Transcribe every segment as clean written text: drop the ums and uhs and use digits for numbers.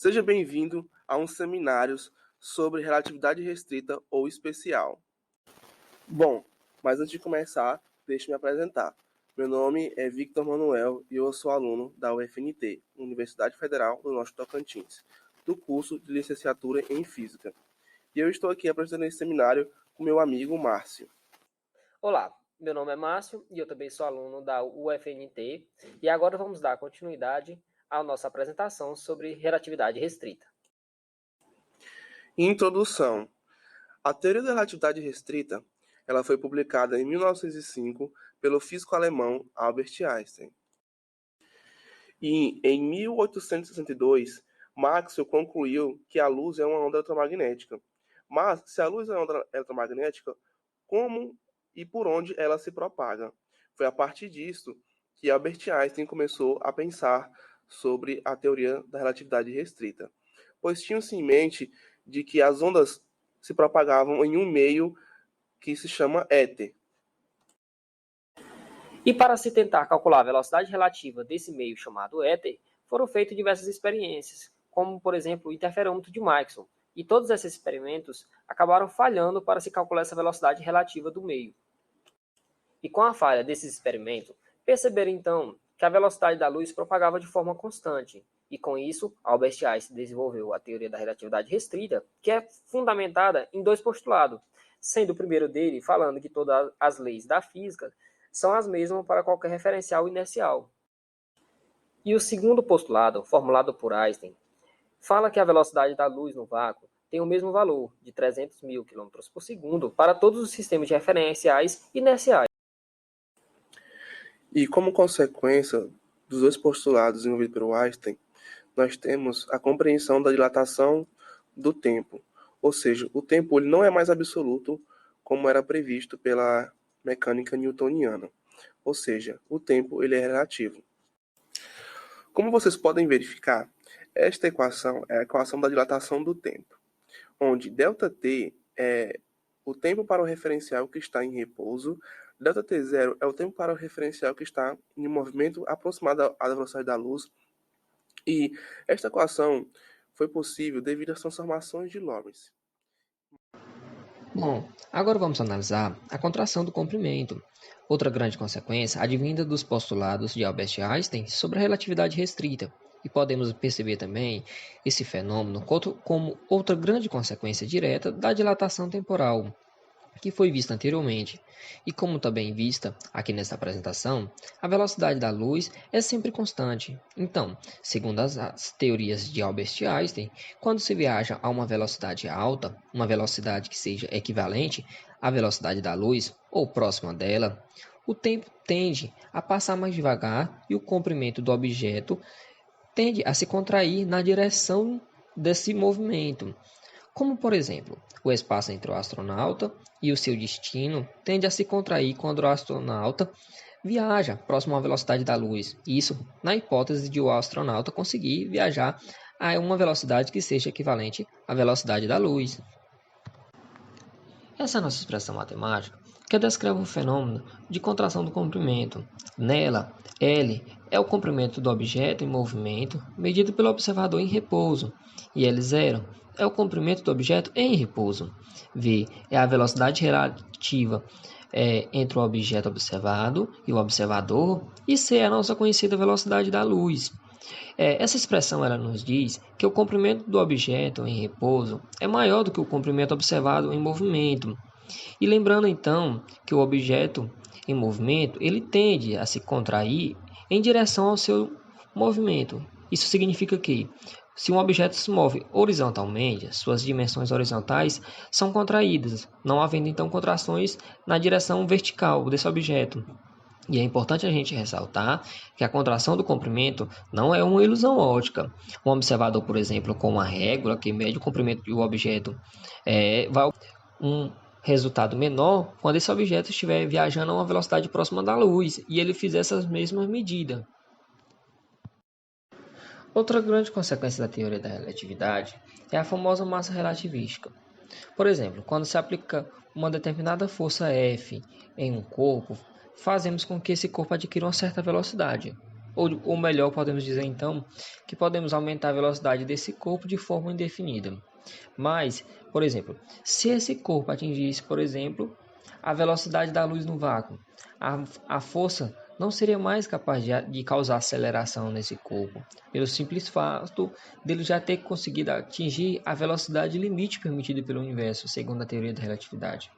Seja bem-vindo a um seminário sobre relatividade restrita ou especial. Bom, mas antes de começar, deixe-me apresentar. Meu nome é Victor Manuel e eu sou aluno da UFNT, Universidade Federal do Norte do Tocantins, do curso de Licenciatura em Física. E eu estou aqui apresentando esse seminário com meu amigo Márcio. Olá, meu nome é Márcio e eu também sou aluno da UFNT e agora vamos dar continuidade à nossa apresentação sobre relatividade restrita. Introdução. A teoria da relatividade restrita ela foi publicada em 1905 pelo físico alemão Albert Einstein. E em 1862, Maxwell concluiu que a luz é uma onda eletromagnética. Mas, se a luz é uma onda eletromagnética, como e por onde ela se propaga? Foi a partir disso que Albert Einstein começou a pensar sobre a teoria da relatividade restrita, pois tinham-se em mente de que as ondas se propagavam em um meio que se chama éter. E para se tentar calcular a velocidade relativa desse meio chamado éter, foram feitas diversas experiências, como, por exemplo, o interferômetro de Maxwell. E todos esses experimentos acabaram falhando para se calcular essa velocidade relativa do meio. E com a falha desses experimentos, perceberam então que a velocidade da luz propagava de forma constante. E com isso, Albert Einstein desenvolveu a teoria da relatividade restrita, que é fundamentada em dois postulados, sendo o primeiro dele falando que todas as leis da física são as mesmas para qualquer referencial inercial. E o segundo postulado, formulado por Einstein, fala que a velocidade da luz no vácuo tem o mesmo valor, de 300 mil km por segundo, para todos os sistemas de referenciais inerciais. E como consequência dos dois postulados desenvolvidos pelo Einstein, nós temos a compreensão da dilatação do tempo. Ou seja, o tempo ele não é mais absoluto como era previsto pela mecânica newtoniana. Ou seja, o tempo ele é relativo. Como vocês podem verificar, esta equação é a equação da dilatação do tempo, onde ΔT é o tempo para o referencial que está em repouso, ΔT0 é o tempo para o referencial que está em movimento aproximado à velocidade da luz, e esta equação foi possível devido às transformações de Lorentz. Bom, agora vamos analisar a contração do comprimento. Outra grande consequência advinda dos postulados de Albert Einstein sobre a relatividade restrita. E podemos perceber também esse fenômeno como outra grande consequência direta da dilatação temporal, que foi vista anteriormente. E como também vista aqui nesta apresentação, a velocidade da luz é sempre constante. Então, segundo as teorias de Albert Einstein, quando se viaja a uma velocidade alta, uma velocidade que seja equivalente à velocidade da luz ou próxima dela, o tempo tende a passar mais devagar e o comprimento do objeto tende a se contrair na direção desse movimento. Como, por exemplo, o espaço entre o astronauta e o seu destino tende a se contrair quando o astronauta viaja próximo à velocidade da luz. Isso na hipótese de o astronauta conseguir viajar a uma velocidade que seja equivalente à velocidade da luz. Essa é a nossa expressão matemática que descreve o fenômeno de contração do comprimento. Nela, L é o comprimento do objeto em movimento medido pelo observador em repouso, e L0 é o comprimento do objeto em repouso. V é a velocidade relativa entre o objeto observado e o observador, e C é a nossa conhecida velocidade da luz. Essa expressão ela nos diz que o comprimento do objeto em repouso é maior do que o comprimento observado em movimento. E lembrando então que o objeto em movimento ele tende a se contrair em direção ao seu movimento. Isso significa que se um objeto se move horizontalmente, suas dimensões horizontais são contraídas, não havendo então contrações na direção vertical desse objeto. E é importante a gente ressaltar que a contração do comprimento não é uma ilusão óptica. Um observador, por exemplo, com uma régua que mede o comprimento do objeto, vai um resultado menor quando esse objeto estiver viajando a uma velocidade próxima da luz e ele fizer essas mesmas medidas. Outra grande consequência da teoria da relatividade é a famosa massa relativística. Por exemplo, quando se aplica uma determinada força F em um corpo, fazemos com que esse corpo adquira uma certa velocidade. ou melhor, podemos dizer então que podemos aumentar a velocidade desse corpo de forma indefinida. Mas, por exemplo, se esse corpo atingisse, por exemplo, a velocidade da luz no vácuo, a força não seria mais capaz de causar aceleração nesse corpo, pelo simples fato dele já ter conseguido atingir a velocidade limite permitida pelo universo, segundo a teoria da relatividade.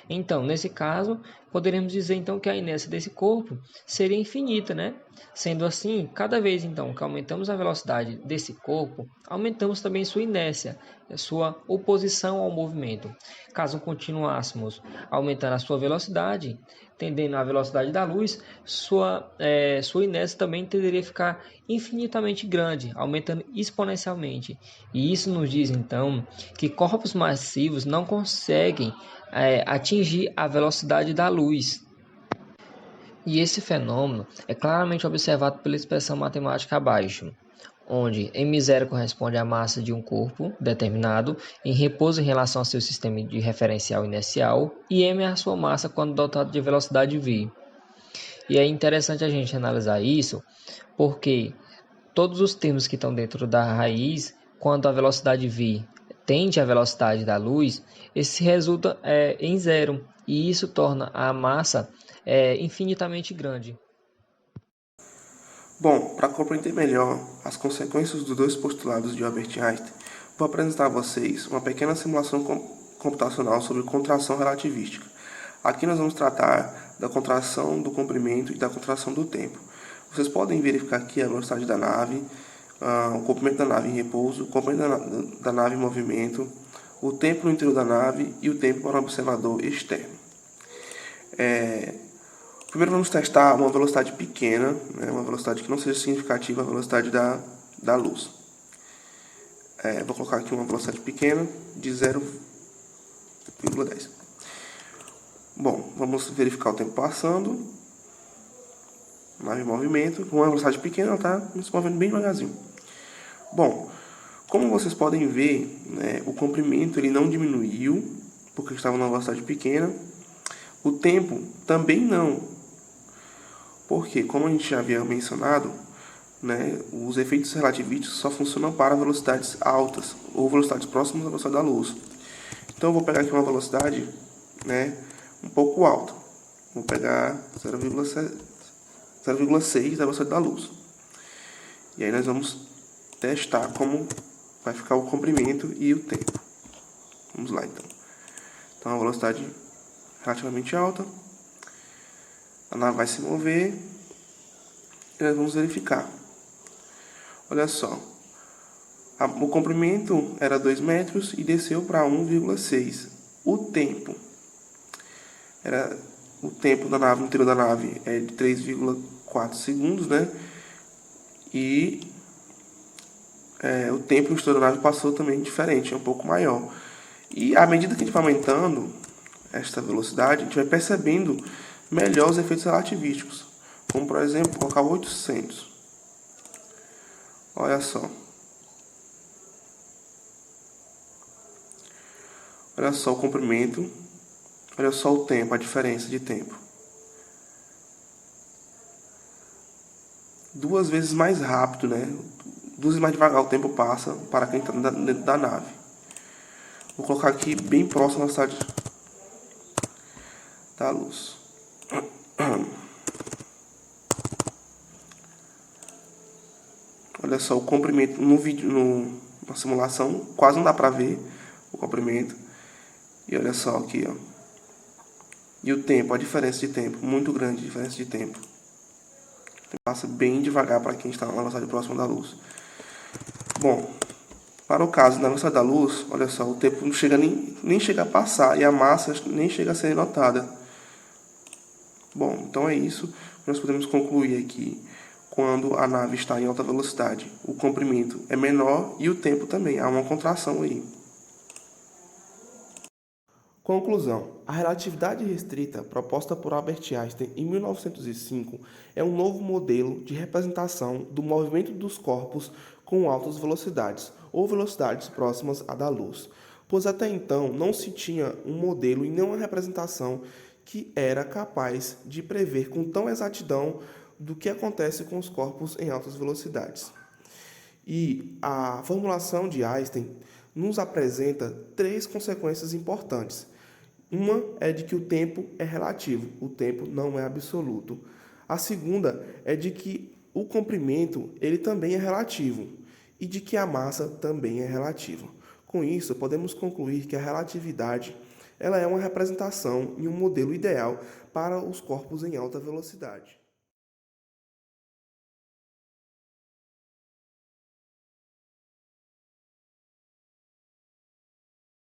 Então, nesse caso, poderemos dizer então que a inércia desse corpo seria infinita, né? Sendo assim, cada vez então que aumentamos a velocidade desse corpo, aumentamos também sua inércia, sua oposição ao movimento. Caso continuássemos aumentando a sua velocidade, tendendo à velocidade da luz, sua inércia também tenderia a ficar infinitamente grande, aumentando exponencialmente. E isso nos diz então que corpos massivos não conseguem atingir a velocidade da luz. E esse fenômeno é claramente observado pela expressão matemática abaixo, onde m0 corresponde à massa de um corpo determinado em repouso em relação ao seu sistema de referencial inercial e m é a sua massa quando dotado de velocidade v. E é interessante a gente analisar isso porque todos os termos que estão dentro da raiz, quando a velocidade v tende à velocidade da luz, esse resulta em zero, e isso torna a massa infinitamente grande. Bom, para compreender melhor as consequências dos dois postulados de Albert Einstein, vou apresentar a vocês uma pequena simulação computacional sobre contração relativística. Aqui nós vamos tratar da contração do comprimento e da contração do tempo. Vocês podem verificar aqui a velocidade da nave, o comprimento da nave em repouso, o comprimento da nave em movimento, o tempo no interior da nave e o tempo para o observador externo. Primeiro vamos testar uma velocidade pequena, né, uma velocidade que não seja significativa à velocidade da luz. Vou colocar aqui uma velocidade pequena de 0,10. Bom, vamos verificar o tempo passando. Nave em movimento, com uma velocidade pequena, tá se movendo bem devagarzinho. Bom, como vocês podem ver, né, o comprimento ele não diminuiu, porque estava numa velocidade pequena. O tempo também não. Porque, como a gente já havia mencionado, né, os efeitos relativísticos só funcionam para velocidades altas ou velocidades próximas da velocidade da luz. Então eu vou pegar aqui uma velocidade, né, um pouco alta. Vou pegar 0,6 da velocidade da luz. E aí nós vamos testar como vai ficar o comprimento e o tempo. Vamos lá então. Então a velocidade relativamente alta. A nave vai se mover e nós vamos verificar. Olha só, o comprimento era 2 metros e desceu para 1,6. O tempo da nave, no interior da nave é de 3,4 segundos, né? E o tempo no interior da nave passou também diferente, é um pouco maior. E à medida que a gente vai aumentando esta velocidade, a gente vai percebendo melhor os efeitos relativísticos, como por exemplo colocar 800. Olha só, o comprimento, olha só o tempo, a diferença de tempo, 2 vezes mais rápido, né? 2 vezes mais devagar o tempo passa para quem está dentro da nave. Vou colocar aqui bem próximo à velocidade da luz. Olha só o comprimento no vídeo, na simulação, quase não dá para ver o comprimento. E olha só aqui, ó. E o tempo, a diferença de tempo, muito grande a diferença de tempo. Passa bem devagar para quem está na velocidade próxima da luz. Bom, para o caso da velocidade da luz, olha só, o tempo não chega nem chega a passar e a massa nem chega a ser notada. Bom, então é isso. Nós podemos concluir aqui. Quando a nave está em alta velocidade, o comprimento é menor e o tempo também. Há uma contração aí. Conclusão. A relatividade restrita, proposta por Albert Einstein em 1905, é um novo modelo de representação do movimento dos corpos com altas velocidades, ou velocidades próximas à da luz, pois até então não se tinha um modelo e nenhuma representação que era capaz de prever com tão exatidão do que acontece com os corpos em altas velocidades. E a formulação de Einstein nos apresenta três consequências importantes. Uma é de que o tempo é relativo, o tempo não é absoluto. A segunda é de que o comprimento ele também é relativo e de que a massa também é relativa. Com isso, podemos concluir que a relatividade ela é uma representação e um modelo ideal para os corpos em alta velocidade.